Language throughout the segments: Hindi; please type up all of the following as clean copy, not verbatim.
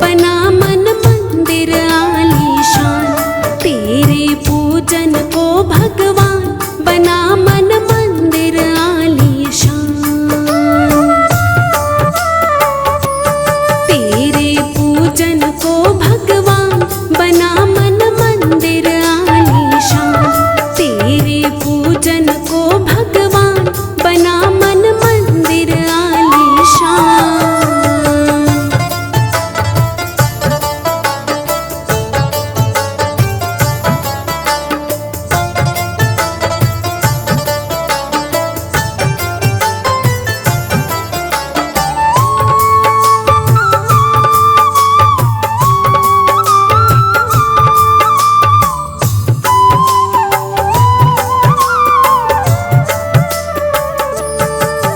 बना मन मंदिर आलीशान। तेरे पूजन को भगवान बना मन मंदिर आलीशान। तेरे पूजन को भगवान बना मन मंदिर आलीशान। तेरे पूजन को भगवान बना मन मंदिर आलीशान।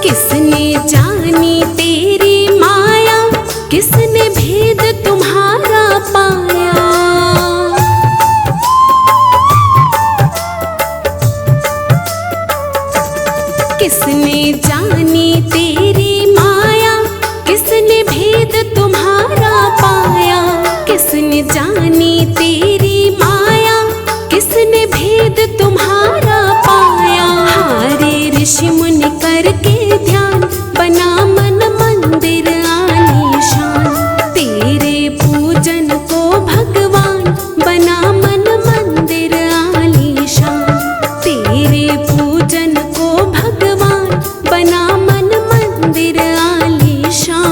किसने जानी तेरी माया, किसने भेद तुम्हारा पाया। किसने जानी तेरी माया, किसने भेद तुम्हारा पाया। किसने जानी तेरी माया, किसने भेद तुम्हारा पाया। हारे ऋषि मुनि करके ध्यान बना मन मंदिर आलीशान। तेरे पूजन को भगवान बना मन मंदिर आलीशान। तेरे पूजन को भगवान बना मन मंदिर आलीशान।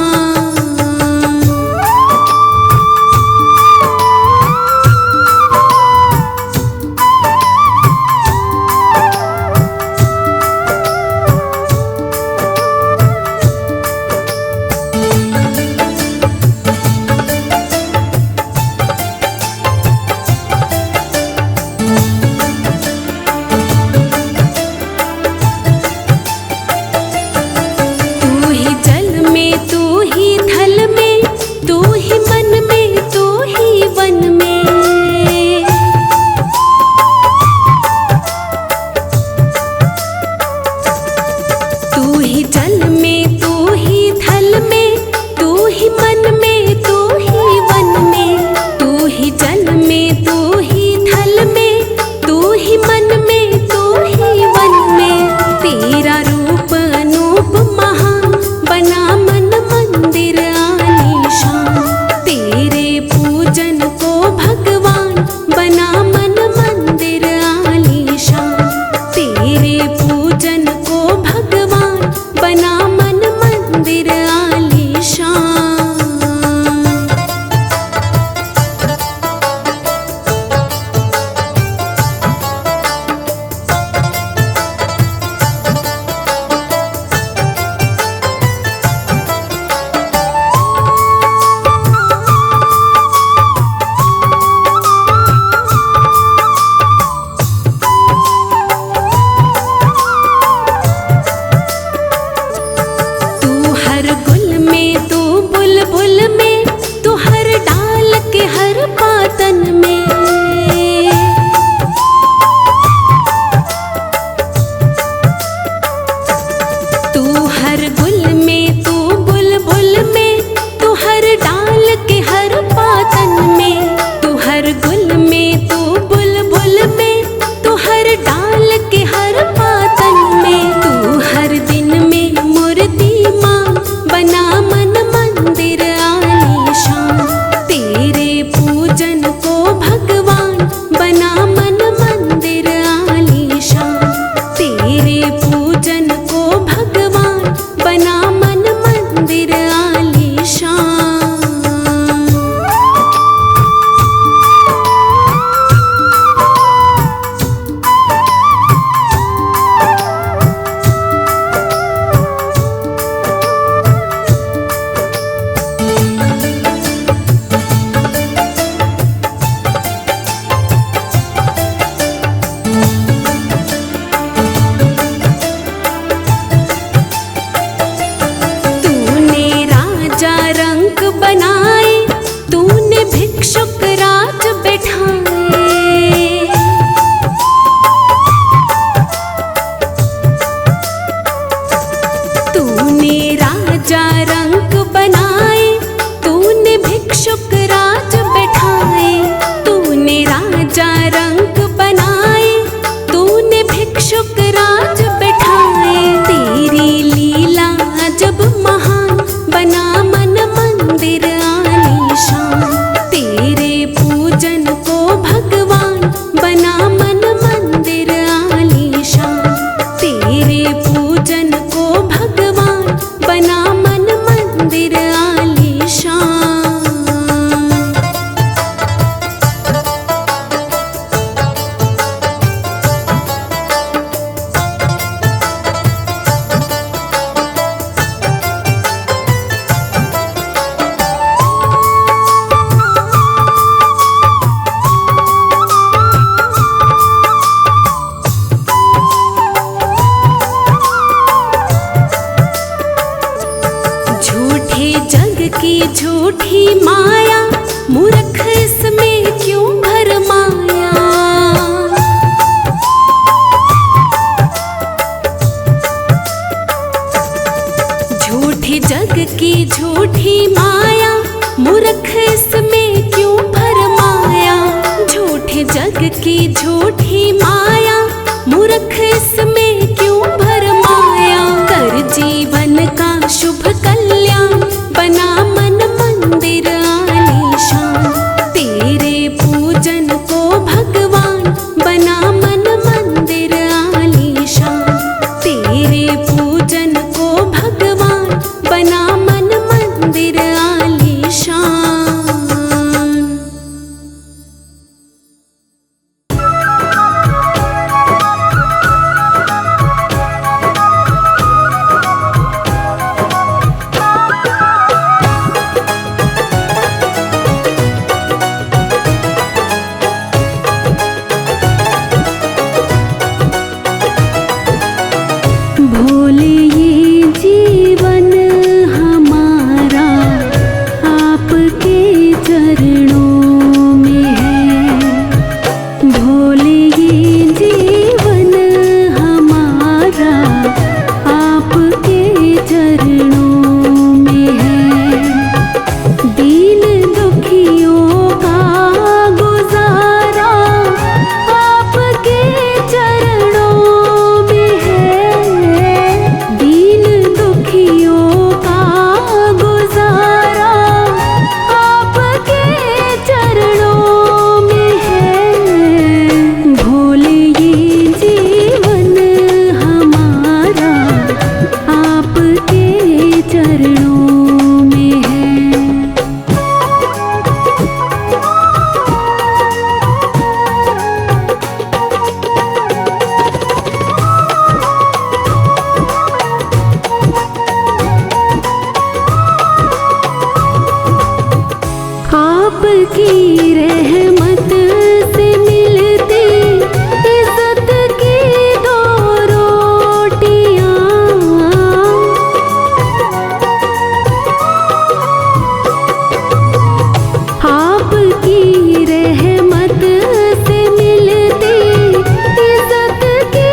राजा रंग बनाए तूने भिक्षुक भिक्षुक राज बैठाए, तूने राजा रंक बनाए, तूने भिक्षुक राज बैठाए। तेरी लीला जब महान, बना मन मंदिर आलीशान। तेरे पूजन को भगवान, बना मन मंदिर आलीशान। तेरे पूजन को भगवान, बना मन मंदिर आलीशान। झूठे जग की झूठी माया, मूर्ख इसमें क्यों भरमाया। झूठे जग की झूठी माया, मूर्ख इसमें क्यों भरमाया। झूठे जग की झूठी माया, मूर्ख इसमें क्यों भरमाया। कर जीवन का शुभ कल्याण, बना मन मंदिर आलीशान। तेरे पूजन को भगवान, बना मन मंदिर आलीशान। तेरे पूजन को भगवान, बना मन मंदिर आलीशान। भोले ये जीवन हमारा आपके चरणों में है। भोले ये जीवन हमारा आपके चरणों में है। दीन दुखियों का गुजारा आपके चरणों में है। दीन दुखियों का गुजारा आपके चरणों में है। भोले ये जीवन हमारा आपके चरणों में है। आपकी रहमत से मिलती इज्जत की दो रोटियां। आपकी रहमत से मिलती इज्जत की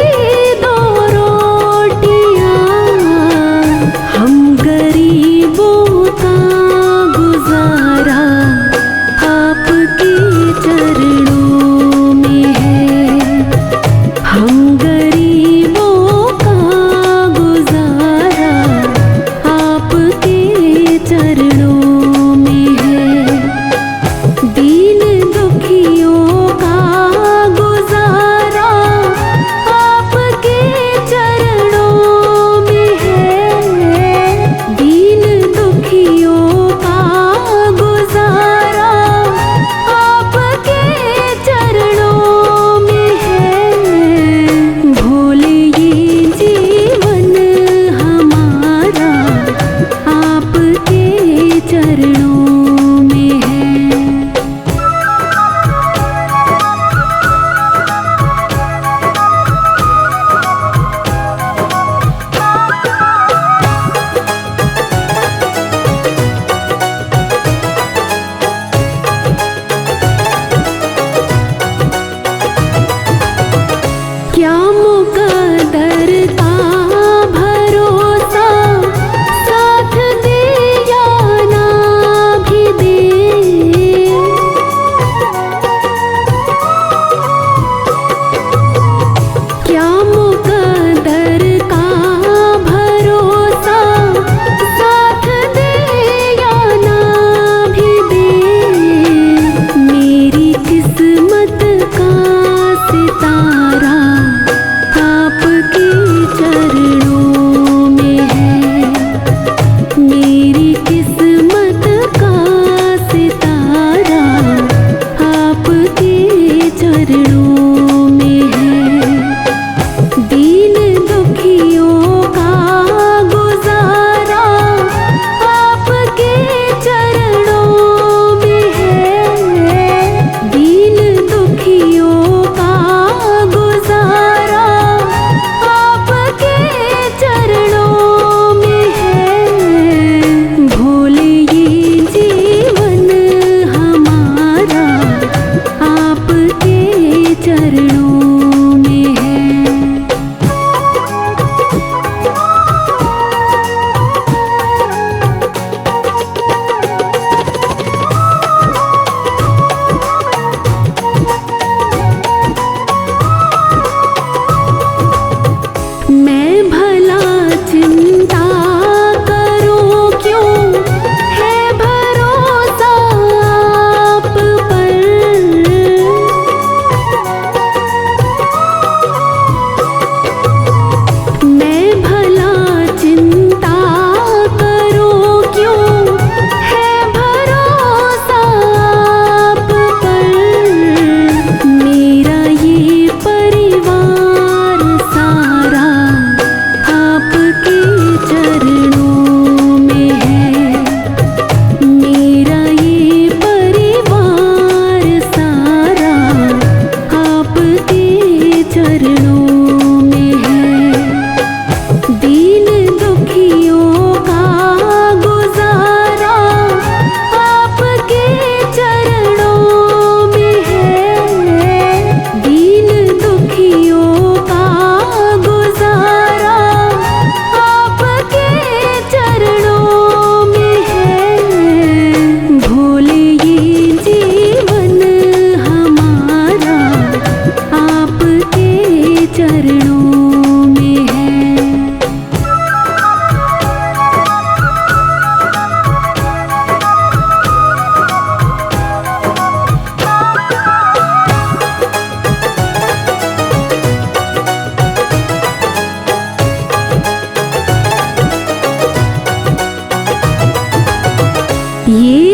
दो रोटियां। हम गरीबों का गुजारा आप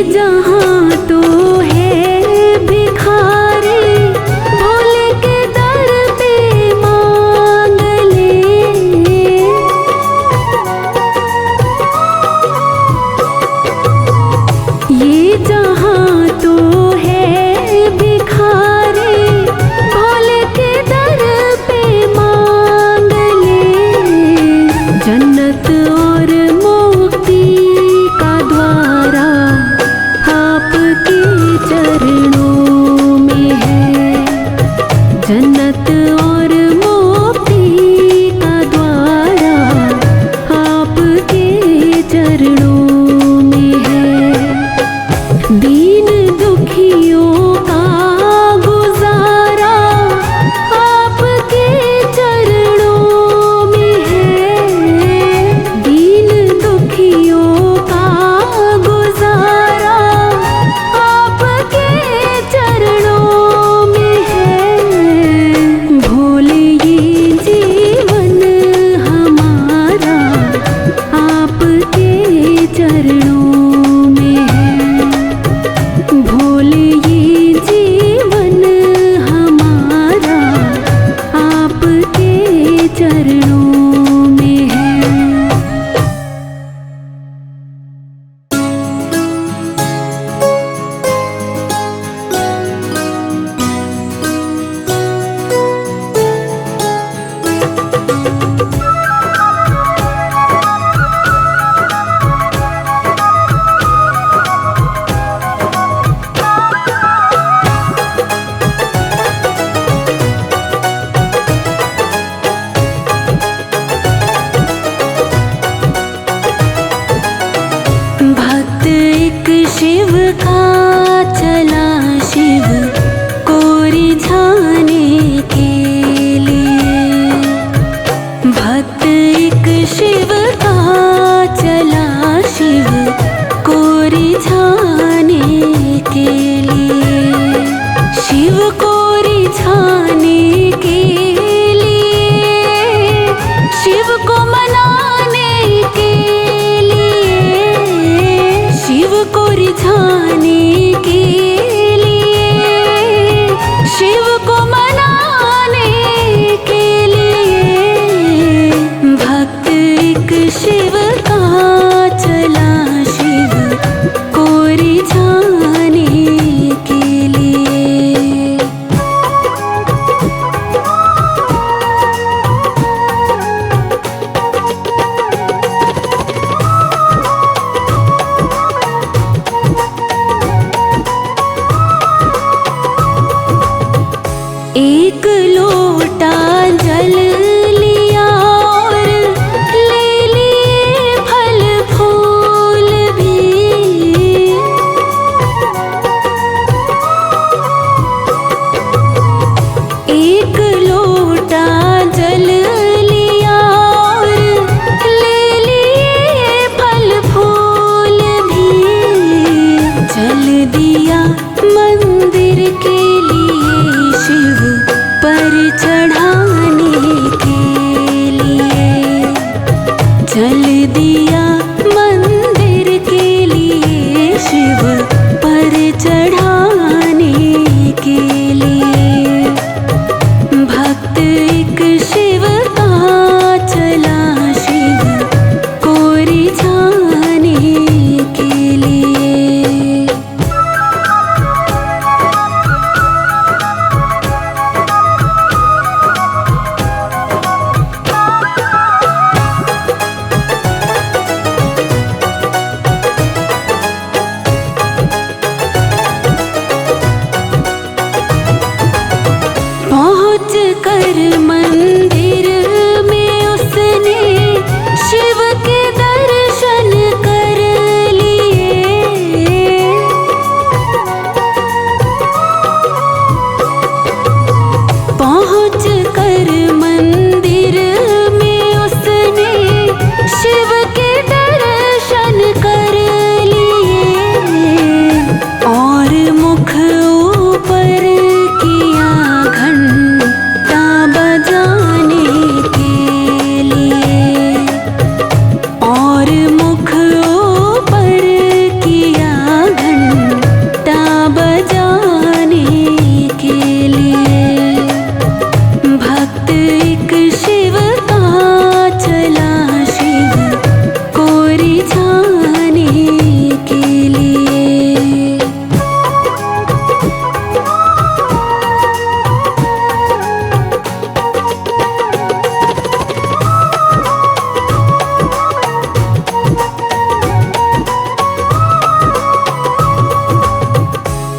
जहाँ तो है भिखारी, भोले के दर पे मांग ले। ये जहाँ तो है भिखारी, भोले के दर पे मांग ले। जन्नत और मुक्ति का द्वारा आप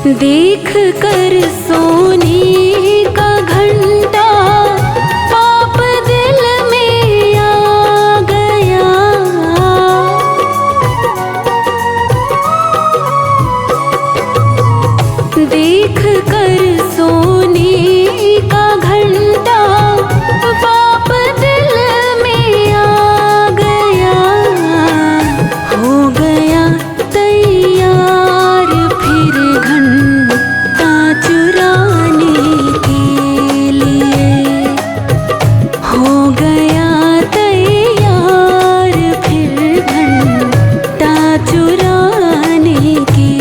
देख कर सोने का घंटा पाप दिल में आ गया। देख कर सोने का घंटा पाप दिल में आ गया। हो गया तैयार फिर घंटा चुराने के लिए। हो गया तैयार फिर घंटा चुराने के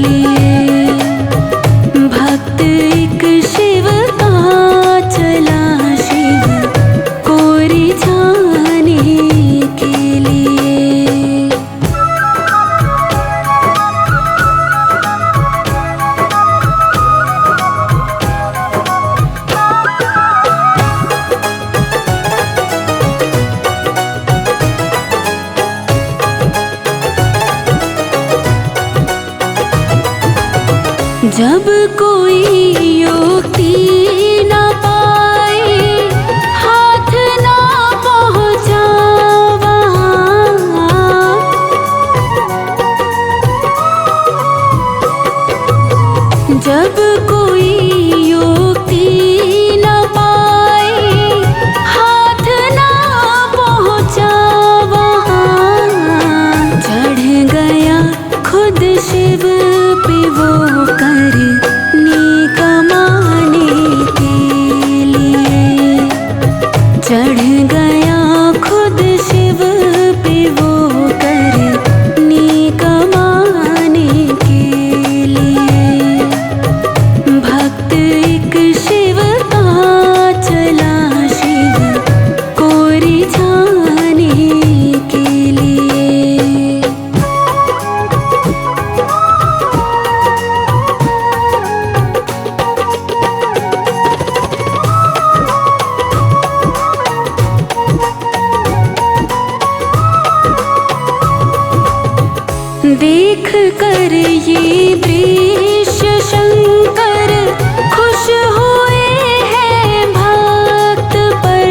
लिए। भक्त एक शिव का चला शिव को रिझाने के लिए। जब कोई युक्ति न पाए, हाथ ना पहुँचा वहाँ। जब कोई युक्ति न पाए, हाथ ना पहुँचा वहाँ। चढ़ गया खुद शिव पे वो करनी कमाने के लिए। चढ़ गया खुद शिव पे वो करनी कमाने के लिए। भक्त एक शिव का चला शिव को रिझाने के लिए। देख कर ये दृश्य शंकर खुश हुए हैं भक्त पर।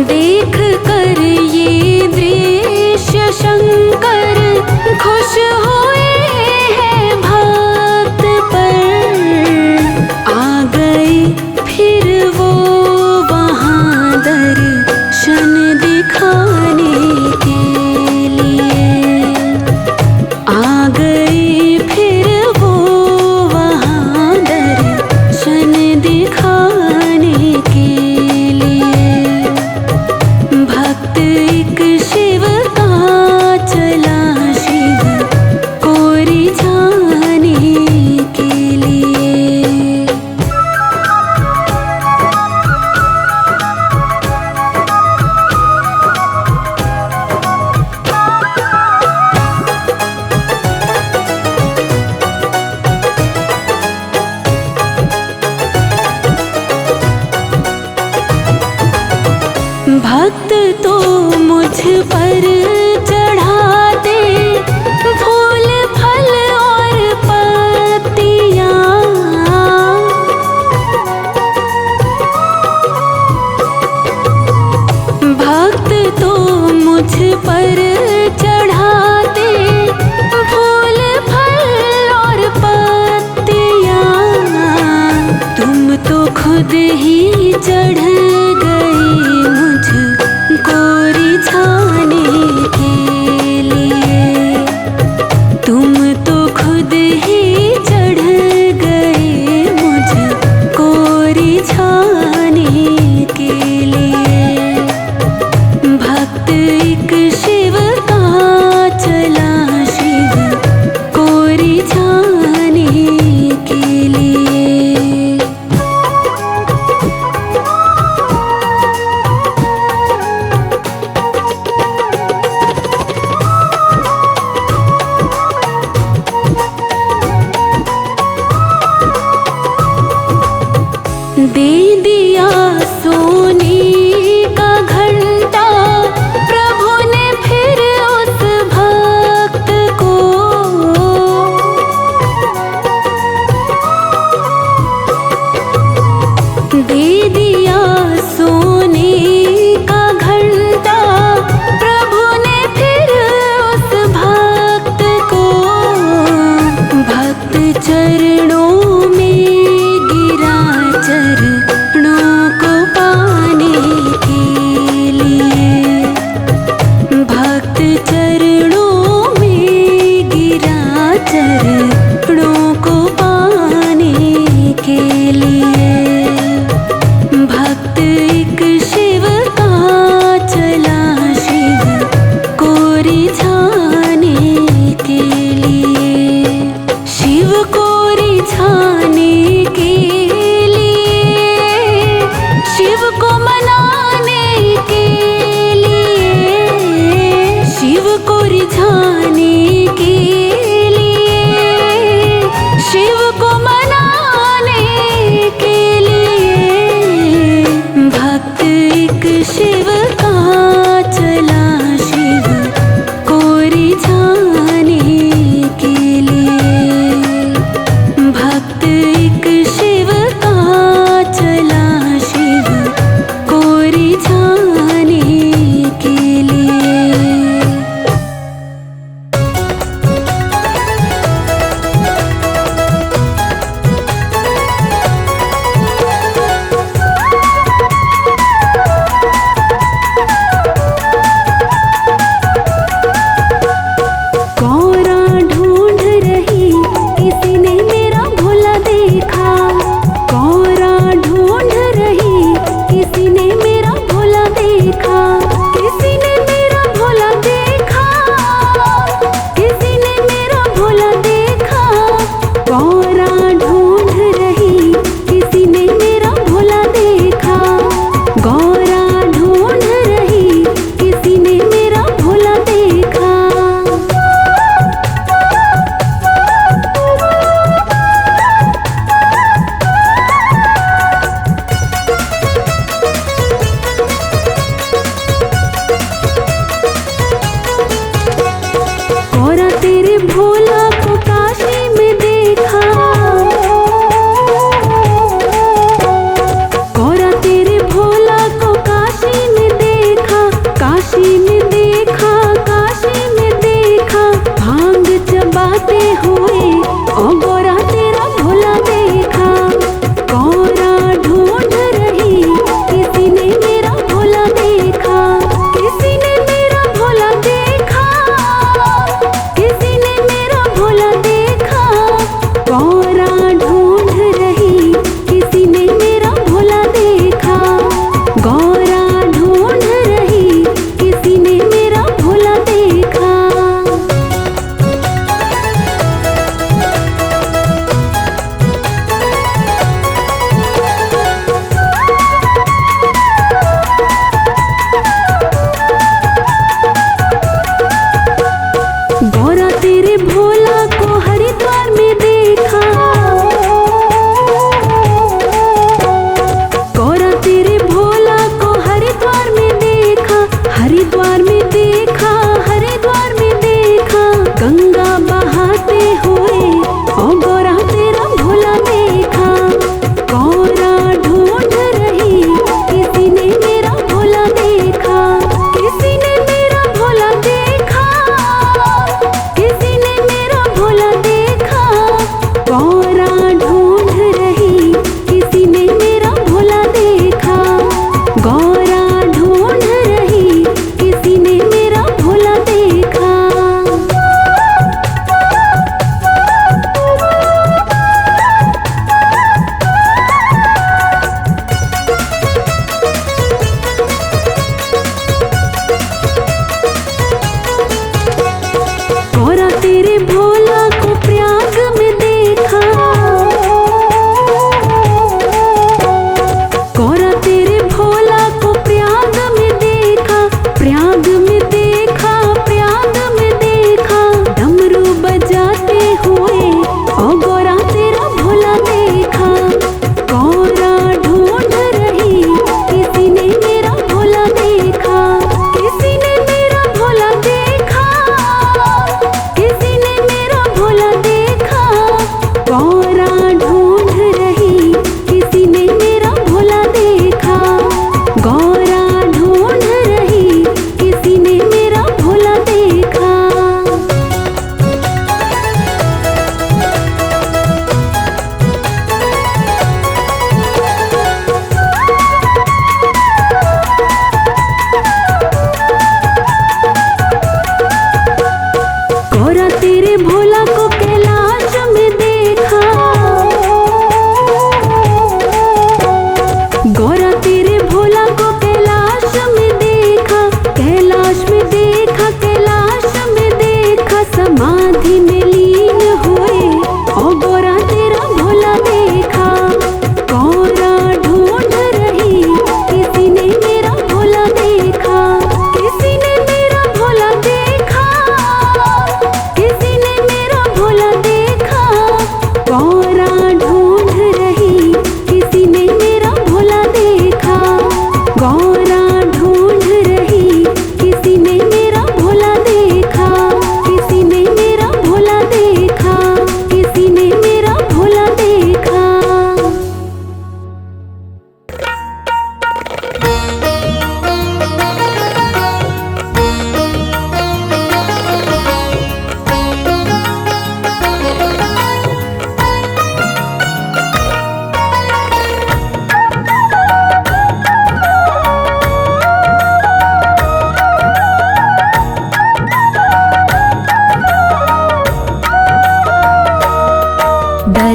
देख कर ये दृश्य शंकर खुश हुए हैं भक्त पर। आ गए फिर वो दर्शन दिखाने के लिए। आ गए फिर वो वहाँ दर्शन दिखाने के लिए। भक्त एक शिव का चला शिव को रिझाने के लिए। भक्त तो मुझ पर चढ़ाते फूल फल और पत्तियाँ। भक्त तो मुझ पर चढ़ाते फूल फल और पत्तियाँ। तुम तो खुद ही चढ़ मुझको रिझाने के लिए। तुम तो खुद ही चढ़ गए मुझको रिझाने के लिए। भक्त एक शिव का चला शिव को रिझाने के लिए। दे दिया सोने का घंटा प्रभु ने फिर रिझाने के लिए, शिव को मनाने के लिए, भक्त एक शिव का चला शिव को रिझाने के लिए, भक्त एक शिव का चला शिव को रिझाने के लिए।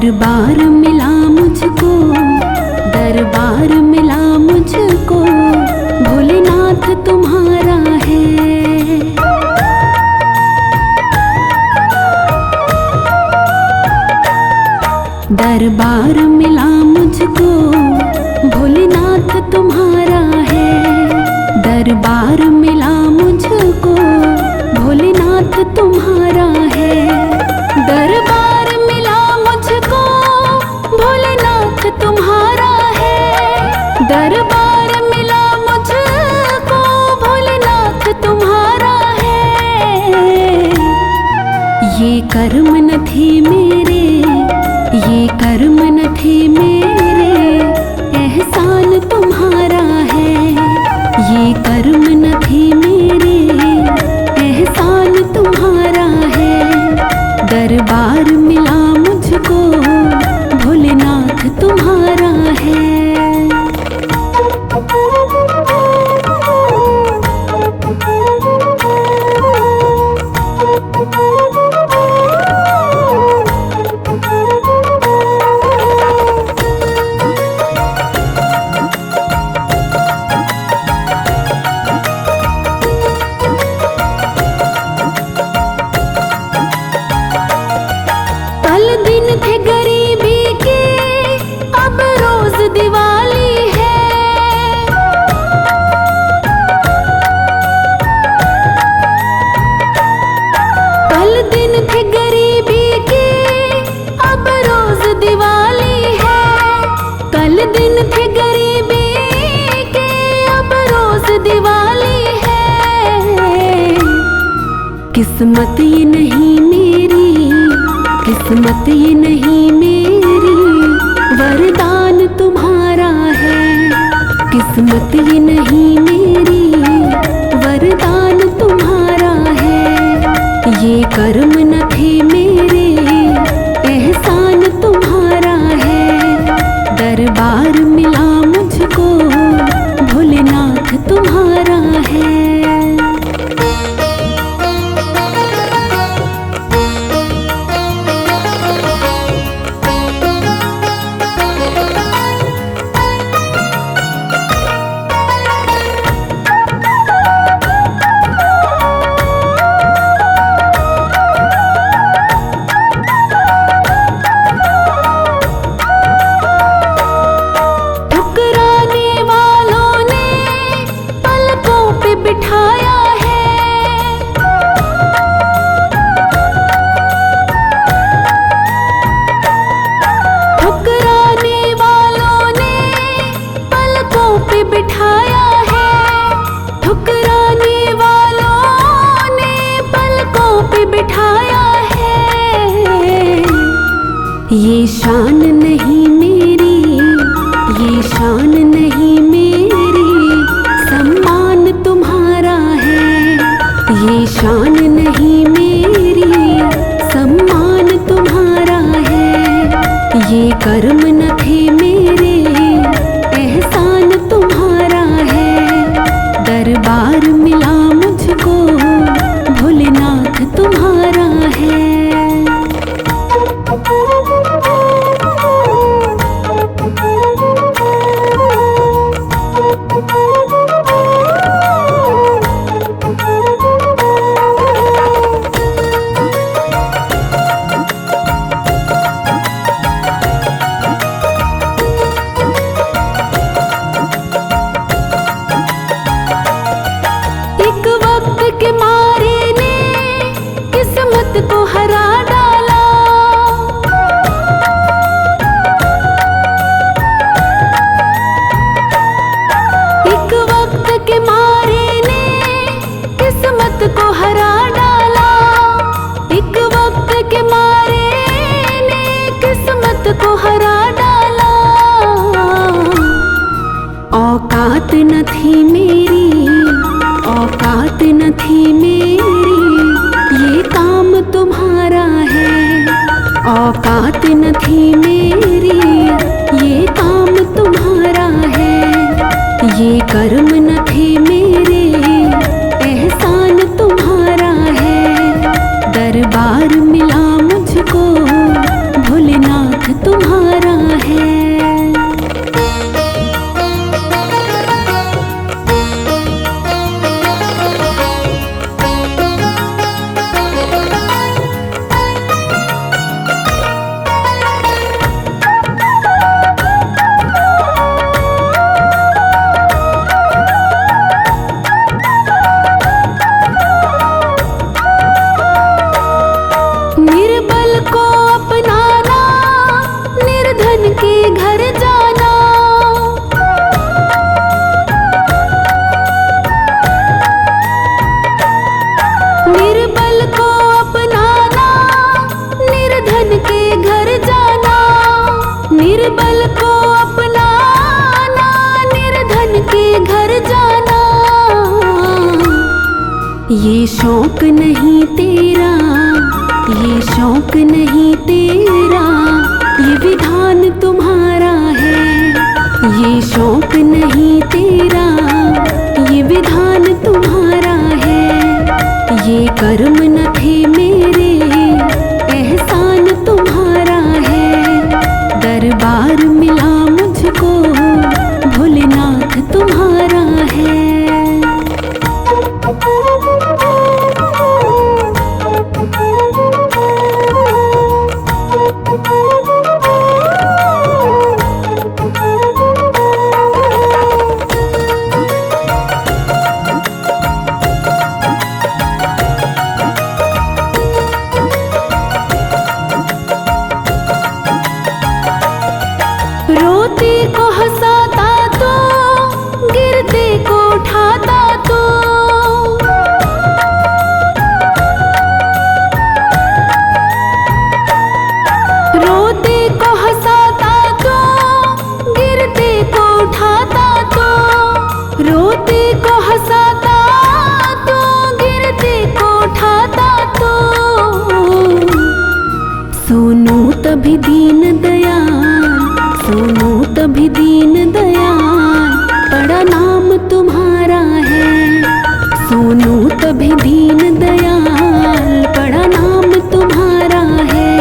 दरबार मिला मुझको, दरबार मिला मुझको, भोलेनाथ तुम्हारा है। दरबार मिला मुझको, भोलेनाथ तुम्हारा है। दरबार मिला मुझको, भोलेनाथ तुम्हारा है। दरबार मिला मुझको, भोलेनाथ तुम्हारा है। दरबार मिला मुझको, भोलेनाथ तुम्हारा है। ये कर्म न थे मेरे, ये कर्म न थे मेरे, एहसान तुम्हारा है। ये कर्म न थे मेरे, एहसान तुम्हारा है। दरबार मिला मुझको, भोलेनाथ तुम्हारा है। किस्मत ये नहीं मेरी, किस्मत ये नहीं मेरी, वरदान तुम्हारा है। किस्मत ये नहीं मेरी, वरदान तुम्हारा है। ये कर्म न थे मेरे, एहसान तुम्हारा है। दरबार मिला मुझको, भोलेनाथ तुम्हारा है। ये शान नहीं मेरी, ये शान नहीं मेरी, सम्मान तुम्हारा है। ये शान नहीं मेरी, सम्मान तुम्हारा है। ये कर्म न थे मेरे, एहसान तुम्हारा है। दरबार मिला मुझको, भोलेनाथ तुम्हारा है। औकात न थी मेरी, औकात न थी मेरी, ये काम तुम्हारा है। औकात न थी मेरी, ये काम तुम्हारा है। ये कर्म न थे मेरे, एहसान तुम्हारा है। दरबार मिला मुझको, भोलेनाथ निर्बल को अपनाना, निर्धन के घर जाना। निर्बल को अपनाना, निर्धन के घर जाना। ये शौक नहीं तेरा, ये शौक नहीं तेरा, ये विधान तुम्हारा है। ये शौक नहीं तेरा, ये विधान तुम्हारा है। ये कर्म न थे मेरे, एहसान तुम्हारा है। दरबार मिला मुझको, भोलेनाथ तुम्हारा है। रोते को हंसाता तो, गिरते को उठाता तो। रोते को हंसाता तो, गिरते को उठाता तो। रोते को हंसाता तो, गिरते को उठाता तो। सुनो तभी दीन दयाल, सुनो तभी दीन दयाल, बड़ा नाम तुम्हारा है। सुनो तभी दीन दयाल, बड़ा नाम तुम्हारा है।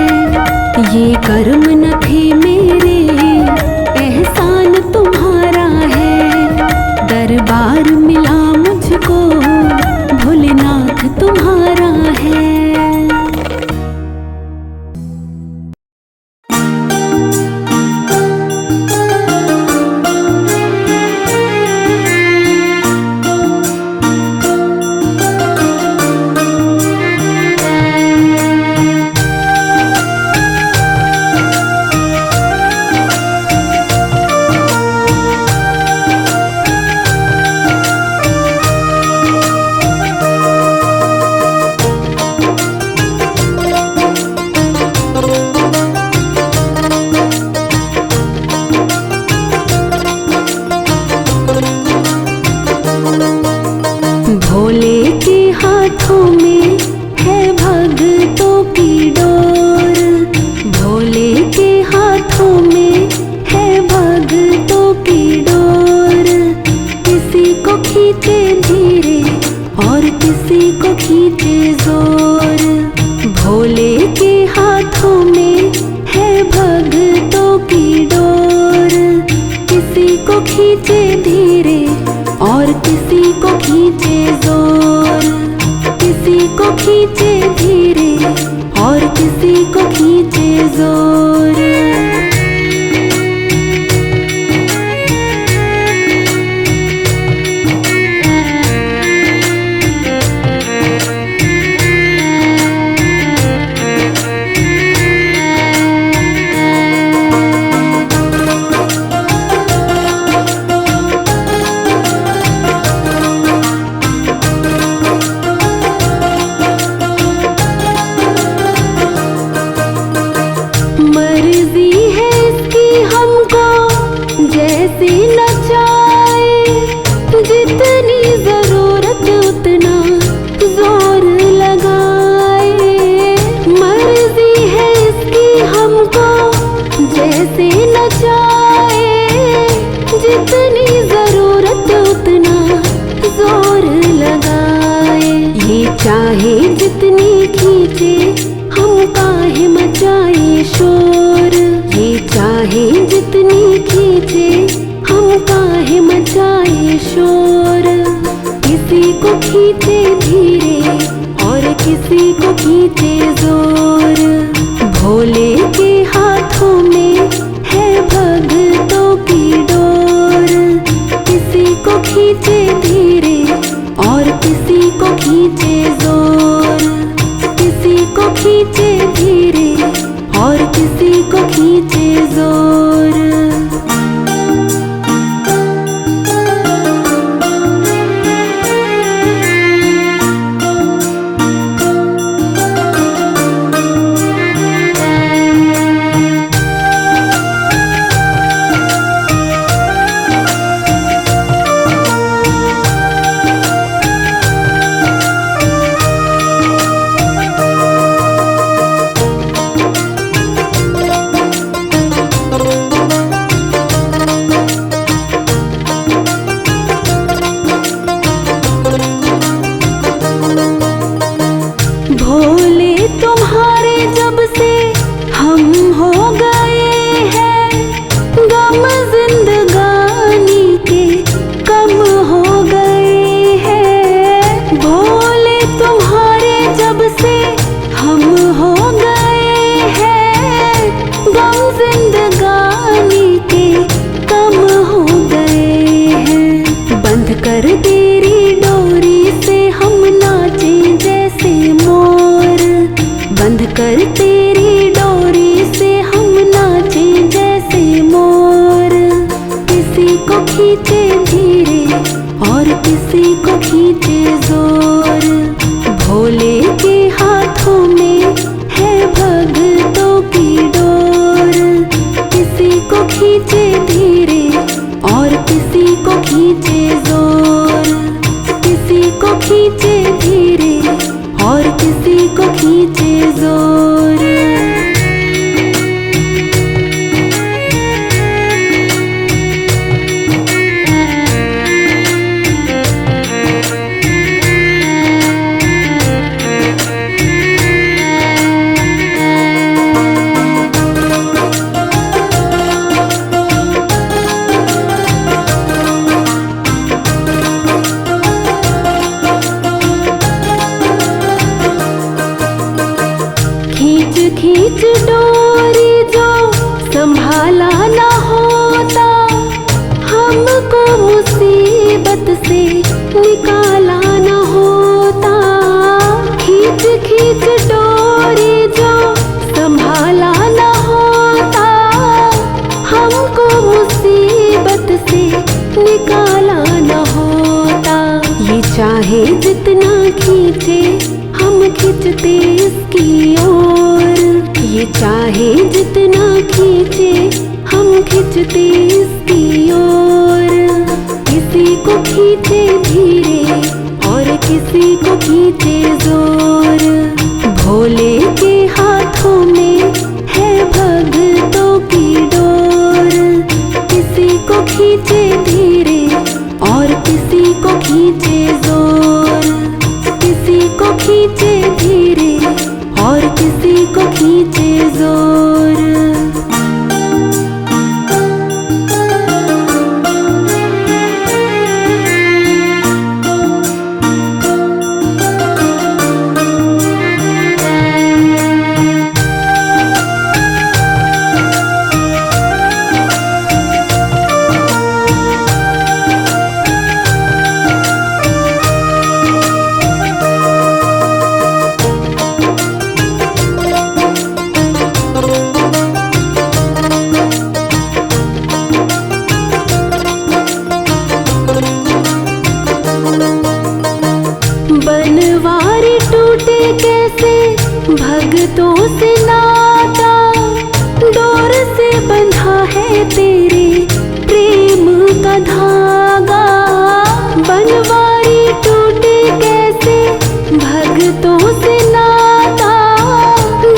ये कर्म न थे मेरे, एहसान तुम्हारा है। दरबार मिला मुझको, भोलेनाथ तुम्हारा है। भोले के हाथों में है भक्तों की डोर। भोले के हाथों में है भक्तों की डोर। किसी को खींचे धीरे और किसी को खींचे जोर। भोले के हाथों में है भक्तों की डोर। किसी को खींचे धीरे और किसी को खींचे जोर। किसी को खींचे धीरे और किसी को खींचे जोर। मर्जी है इसकी हमको जैसे नचाए। जितनी जरूरत उतना जोर लगाए। मर्जी है इसकी हमको जैसे नचाए। जितनी जरूरत उतना जोर लगाए। ये चाहे जितनी खींचे हम काहे मचाए शोर। ये चाहे जितनी खींचे हम काहे मचाए शोर। किसी को खींचे धीरे और किसी को खींचे जोर। भोले के हाथों में है भक्तों की डोर। किसी को खींचे धीरे और किसी को खींचे जोर। किसी को खींचे धीरे और किसी को खींचे जोर। चलकर तेरी डोरी से हम नाचे जैसे मोर। किसी को खींचे धीरे और किसी को खींचे जोर। भोले के हाथों में है भगतों की डोर। किसी को खींचे धीरे और किसी को खींचे जोर। किसी को खींचे धीरे और किसी को खींचे जोर। खींच डोरी जो संभाला ना होता, हमको मुसीबत से निकाला ना होता। खींच खींच डोरी जो संभाला ना होता, हमको मुसीबत से निकाला ना होता। ये चाहे जितना खींचे हम खींचते इसकी ओर। ये चाहे जितना खींचे हम खींचते इसकी ओर। किसी को खींचे धीरे और किसी को खींचे जोर। भोले के हाथों में है भगतों की डोर। किसी को खींचे धीरे और किसी को खींचे जोर। किसी को खींचे धीरे और किसी को खींचे जोर। बनवारी टूटे कैसे भगतों से नाता, डोर से बंधा है तेरे प्रेम का धागा। बनवारी टूटे कैसे भगतों से नाता,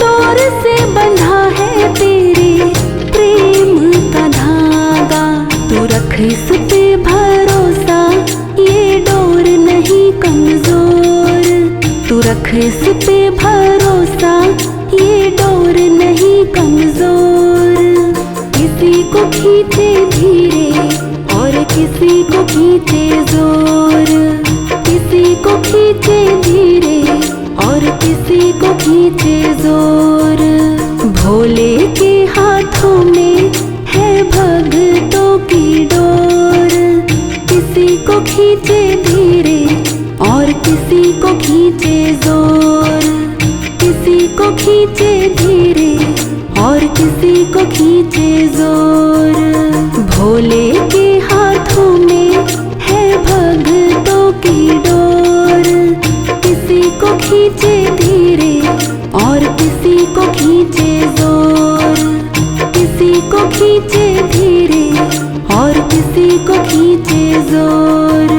डोर से बंधा है तेरे प्रेम का धागा। तू रख इस पे भरोसा, ये डोर नहीं कमजोर। तू रख इस पे भरोसा, ये डोर नहीं कमजोर। किसी को खींचे धीरे और किसी को खींचे जोर। किसी को खींचे धीरे और किसी को खींचे जोर। भोले के हाथों में है भगतों की डोर। किसी को खींचे धीरे और किसी को खींचे जोर। किसी को खींचे धीरे और किसी को खींचे जोर। भोले के हाथों में है भगतों की डोर। किसी को खींचे धीरे और किसी को खींचे जोर। किसी को खींचे धीरे और किसी को खींचे जोर।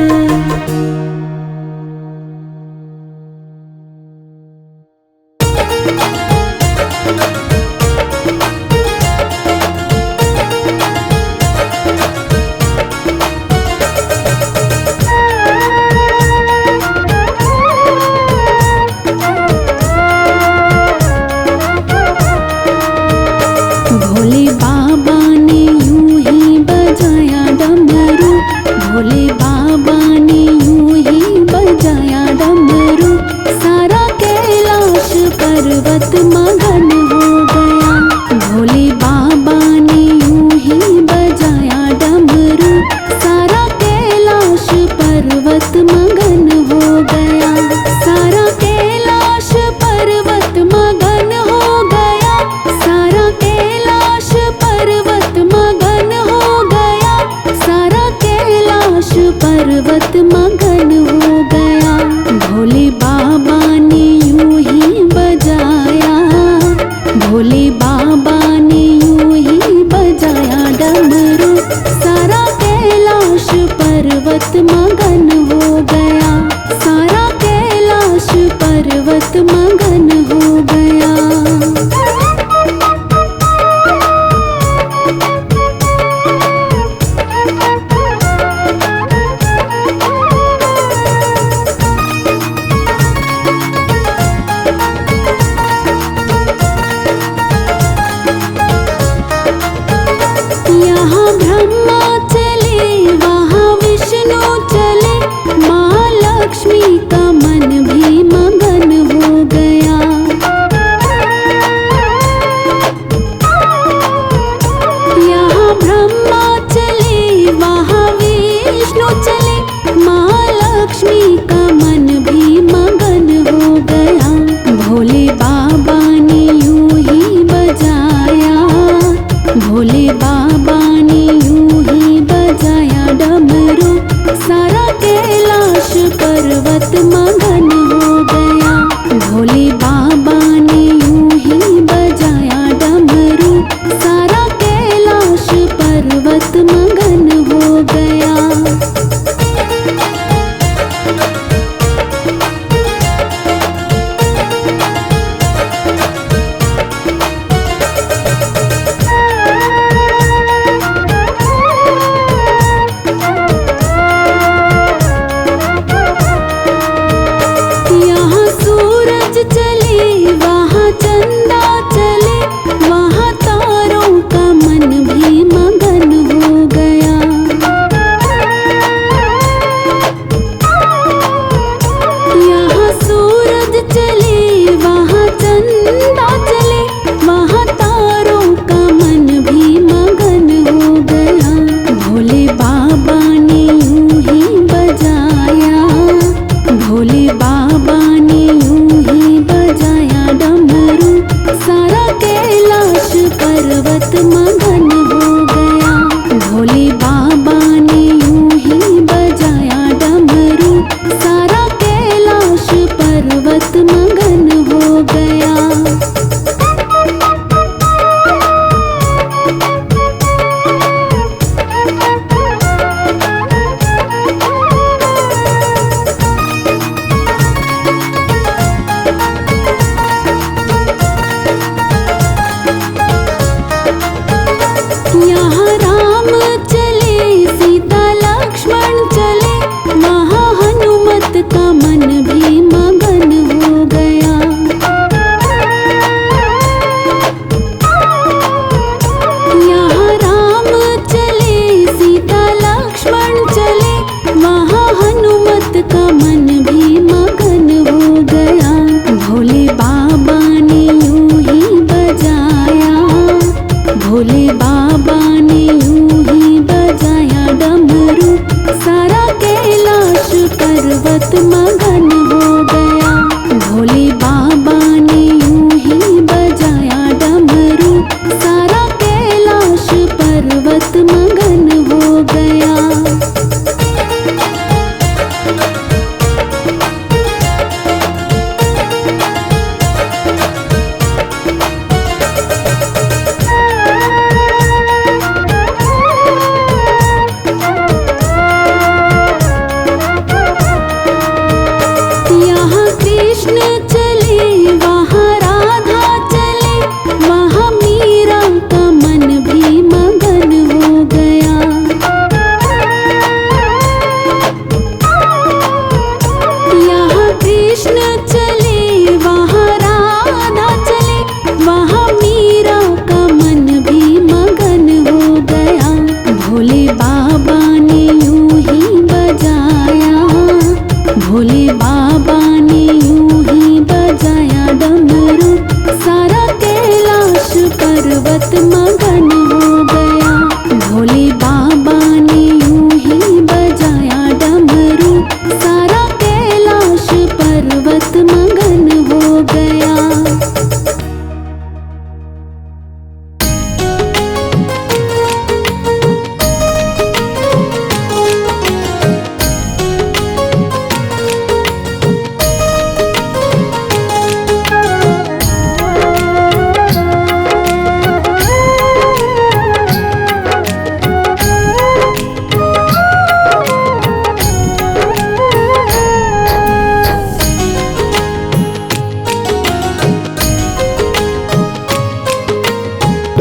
भोले बाबा ने यूं ही बजाया डमरू। भोले बाबा ने यूं ही बजाया डमरू। सारा कैलाश पर्वत मगन हो मगन हो गया। यहाँ ब्रह्मा चले वहाँ विष्णु चले, माँ लक्ष्मी का मन भी मगन हो गया।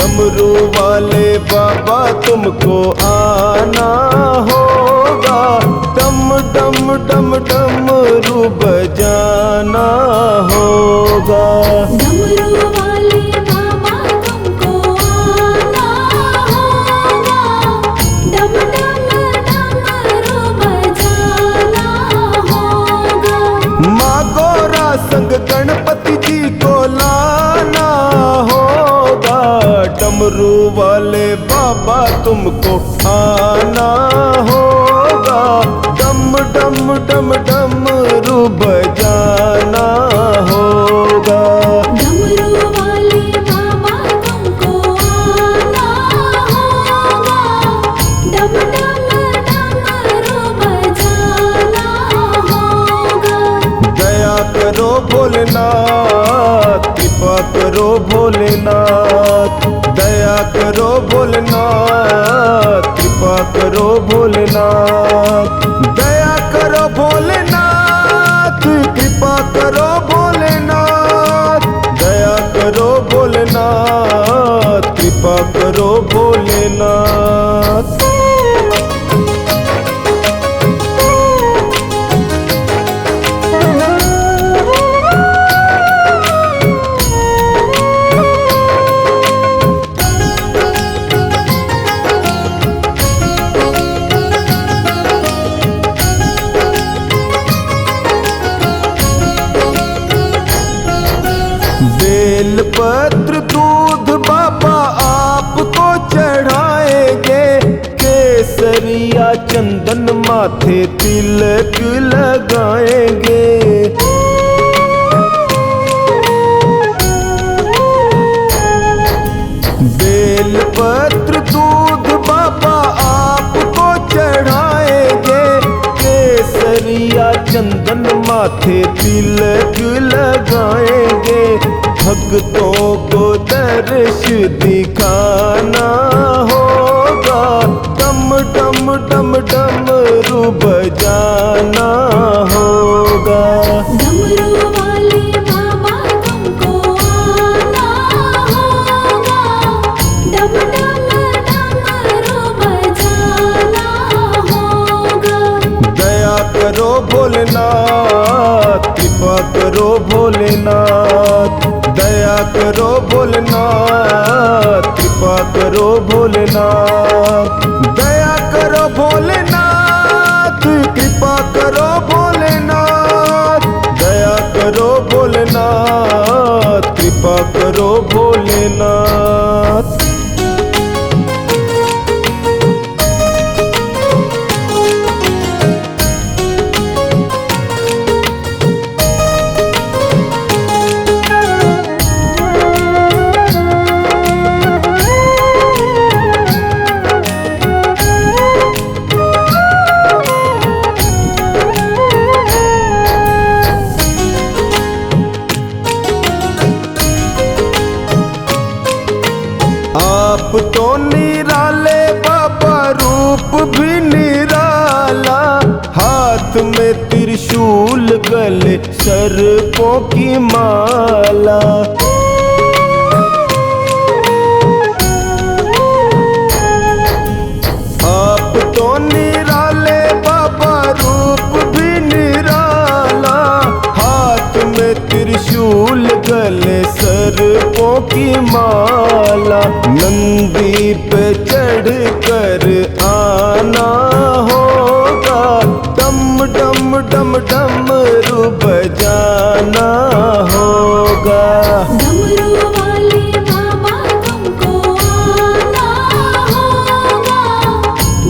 डमरू वाले बाबा तुमको आना होगा, डम डम डम डमरू बजाना होगा। डमरू वाले बाबा तुमको आना होगा, डम डम डमरू बजाना होगा। माँ गौरा संग गणपति जी को लाना होगा, डमरू वाले बाबा तुमको आना होगा, डम डम डम डमरू बजाना होगा। डमरू वाले बाबा तुमको आना होगा, डम डम डमरू बजाना होगा। दया करो भोलेनाथ, कृपा करो भोलेनाथ, दया करो भोलेनाथ, कृपा करो भोलेनाथ, दया करो भोलेनाथ, कृपा करो भोलेनाथ, दया करो भोलेनाथ, कृपा करो भोलेनाथ। बेल पत्र दूध बाबा आपको चढ़ाएंगे, केसरिया चंदन माथे तिलक लगाएंगे। बेल पत्र दूध बाबा आपको चढ़ाएंगे, केसरिया चंदन माथे तिलक लगाएंगे। भक्तों को दर्श दिखाना होगा, डम डम डम डमरू बजाना होगा। डमरू वाले बाबा तुमको आना होगा, डम डम डमरू बजाना होगा। दया करो भोलेनाथ, कृपा करो भोलेनाथ, दया करो भोलेनाथ, कृपा करो भोलेनाथ, दया करो भोलेनाथ, कृपा करो भोलेनाथ, दया करो भोलेनाथ, कृपा करो भोलेनाथ। आप तो निराले बाबा, रूप भी निराला, हाथ में त्रिशूल गले सर्पों की माला। आप तो निराले बाबा, रूप भी निराला, हाथ में त्रिशूल गले सर्पों की माला। नंदी पे चढ़ कर आना होगा, डम डम डम डमरू बजाना होगा। डमरू वाले बाबा तुमको आना होगा,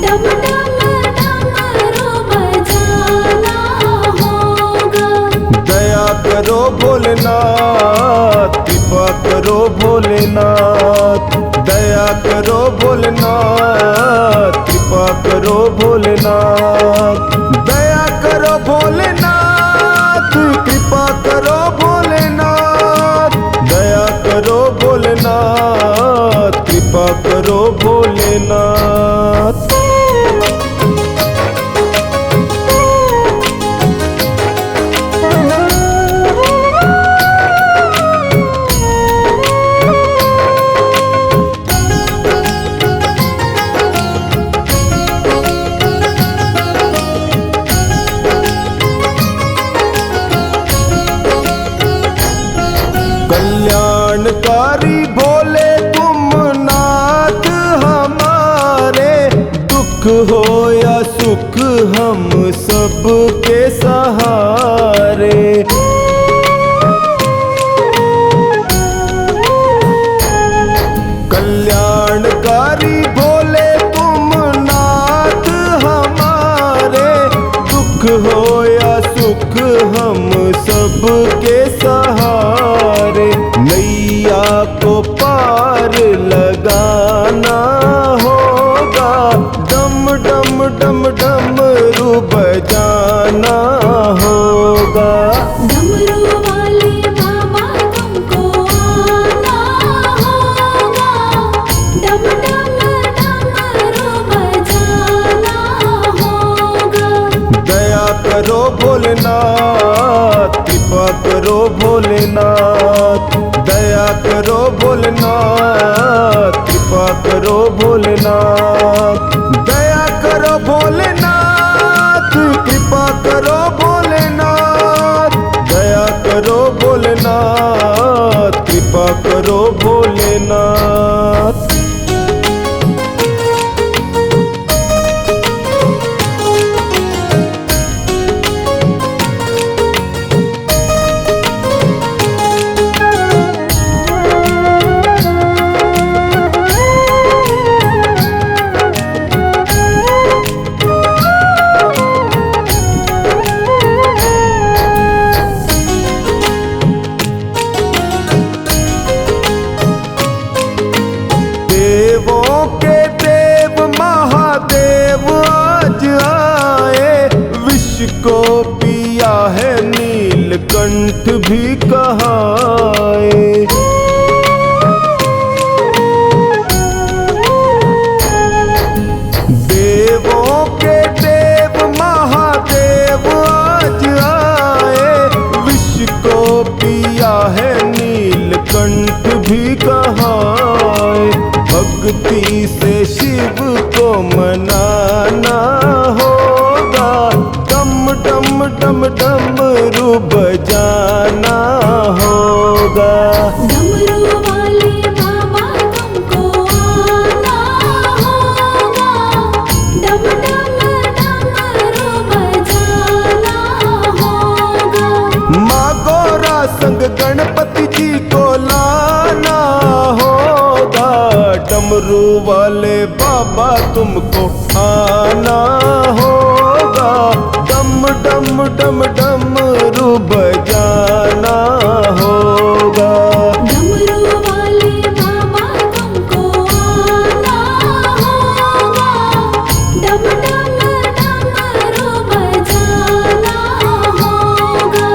डम डम डमरू बजाना होगा। दया करो भोलेनाथ, कृपा करो भोलेनाथ, दया करो भोलेनाथ, कृपा करो भोलेनाथ, दया करो भोलेनाथ, कृपा करो भोलेनाथ, दया करो भोलेनाथ, कृपा करो भोलेनाथ। कल्याणकारी भोले तुम नाथ हमारे, दुख हो या सुख हम सबके सहारे। कल्याणकारी भोले तुम नाथ हमारे, दुख हो या सुख हम सबके सहारे। नैया को पार लगाना होगा, डम डम डम डमरू बजाना होगा। डमरू वाले बाबा तुमको आना होगा, डम डम डमरू बजाना होगा। दया करो भोलेनाथ, कृपा करो भोलेनाथ, दया करो भोलेनाथ, कृपा करो भोलेनाथ, दया करो भोलेनाथ, कृपा करो भोलेनाथ, दया करो भोलेनाथ, कृपा करो भोलेनाथ। देवों के देव महादेव आज आए, विष को पिया है नीलकंठ भी कहाए। देवों के देव महादेव आज आए, विष को पिया है नीलकंठ भी कहाए। भक्ति से शिव को मनाना होगा, डम डम डम डमरू बजाना होगा। डमरू वाले बाबा तुमको आना होगा, डम डम डमरू बजाना होगा। माँ गौरा संग गणपति जी को लाना होगा, डमरू वाले बाबा तुमको आना होगा, डम डम डम डमरू बजाना होगा। डमरू वाले बाबा तुमको आना होगा, डम डम डमरू बजाना होगा।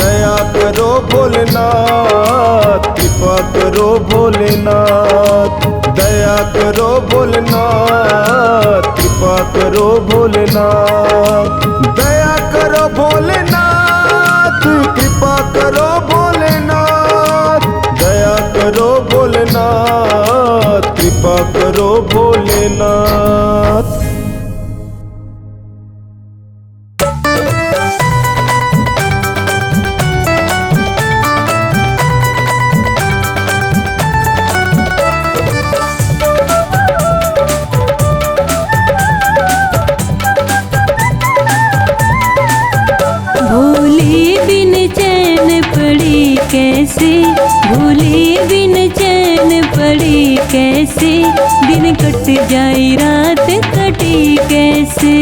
दया करो भोलेनाथ, कृपा करो भोलेनाथ, दया करो भोलेनाथ, कृपा करो भोलेनाथ, दया करो भोलेनाथ, कृपा करो भोलेनाथ, दया करो भोलेनाथ, कृपा करो भोलेनाथ। भोले बिन चैन पड़ी कैसे, भोले बिन चैन पड़ी कैसे, दिन कट जाए रात कटी कैसे।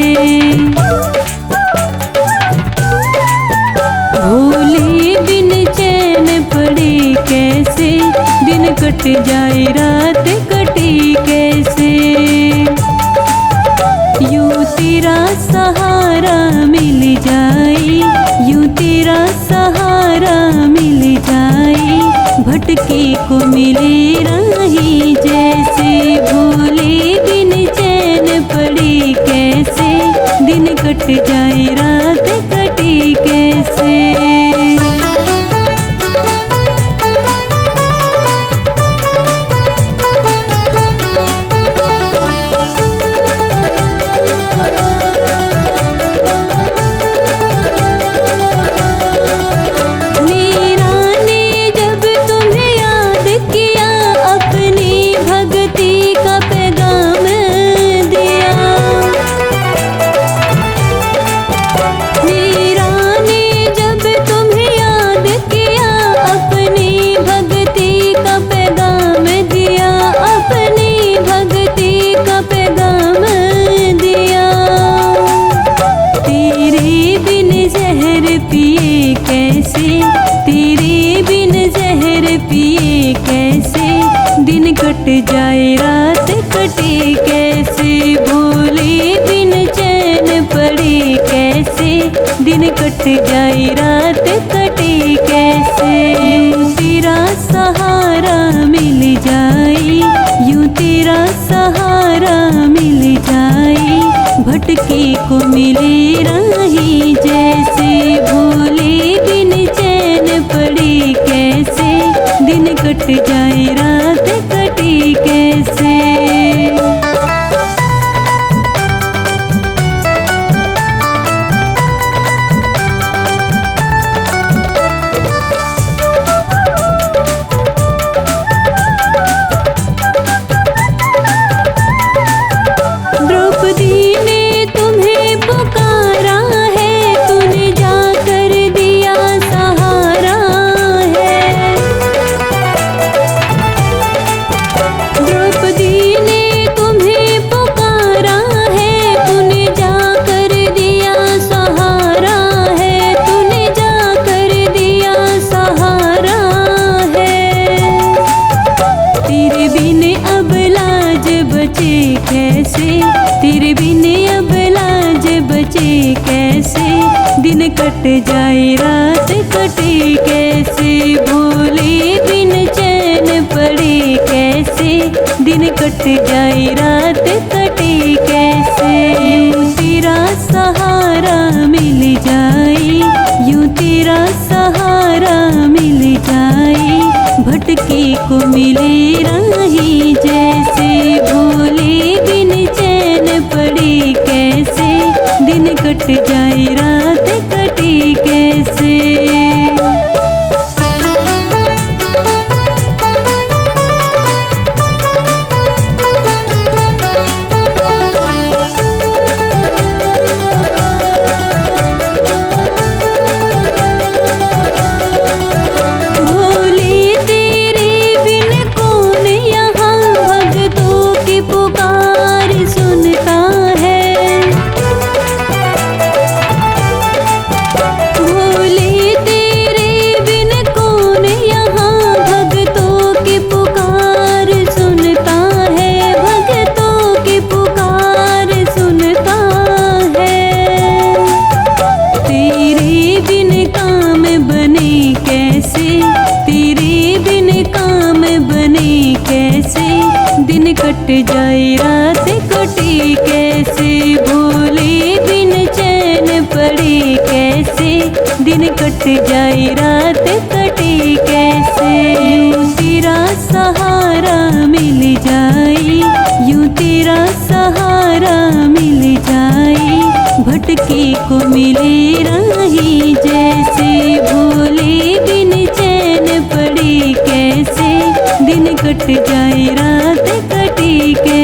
भोले बिन चैन पड़ी कैसे, दिन कट जाए रात कटी कैसे। यूं तेरा सहारा मिल जाए, यूं तेरा सहारा मिल जाए, भटके को मिले राही जैसे। भोले बिन चैन पड़ी कैसे, दिन कट जाए रात कटी कैसे। मीरा ने जब कट जाए रात कटे कैसे, भोले बिन चैन पड़े कैसे, दिन कट जाए रात कटे कैसे। यूं तेरा सहारा मिल जाए, यूं तेरा सहारा मिल जाए, भटके को मिले राही जैसे, भोले बिन चैन पड़े कैसे, दिन कट जाए रात कटे कैसे। द्रौपदी ने तुम्हें पुकारा है, तूने जाकर दिया सहारा है। द्रौपदी ने तुम्हें पुकारा है, तूने जाकर दिया सहारा है, तूने जाकर दिया सहारा है। तेरे बिन अब लाज बचे कैसे, तेरे बिन अब लाज बचे कैसे, दिन कट जाए रात कटे कैसे, भोले बिन चैन पड़े कैसे, दिन कट जाए रात कटे कैसे। यूं तेरा सहारा मिल जाए, यूं तेरा सहारा मिल जाए, भटके को मिले राही जैसे, भोले बिन चैन पड़े कैसे, दिन कट जाए रात कटे कैसे। भोले तेरे बिन कौन यहाँ भक्तों की पुकार सुनता है। भोले तेरे बिन कौन यहाँ भक्तों की पुकार सुनता है, भक्तों की पुकार सुनता है। तेरे बिन काम बने कैसे, तेरे बिन काम बने कैसे, दिन कट जाए रात कटे कैसे, भोले बिन चैन पड़े कैसे, दिन कट जाए रात कटे कैसे। यूं तेरा सहारा मिल जाए, यूं तेरा सहारा मिल जाए, भटके को मिले राही जैसे, भोले बिन चैन पड़े कैसे, दिन कट जाए रात कटे कैसे।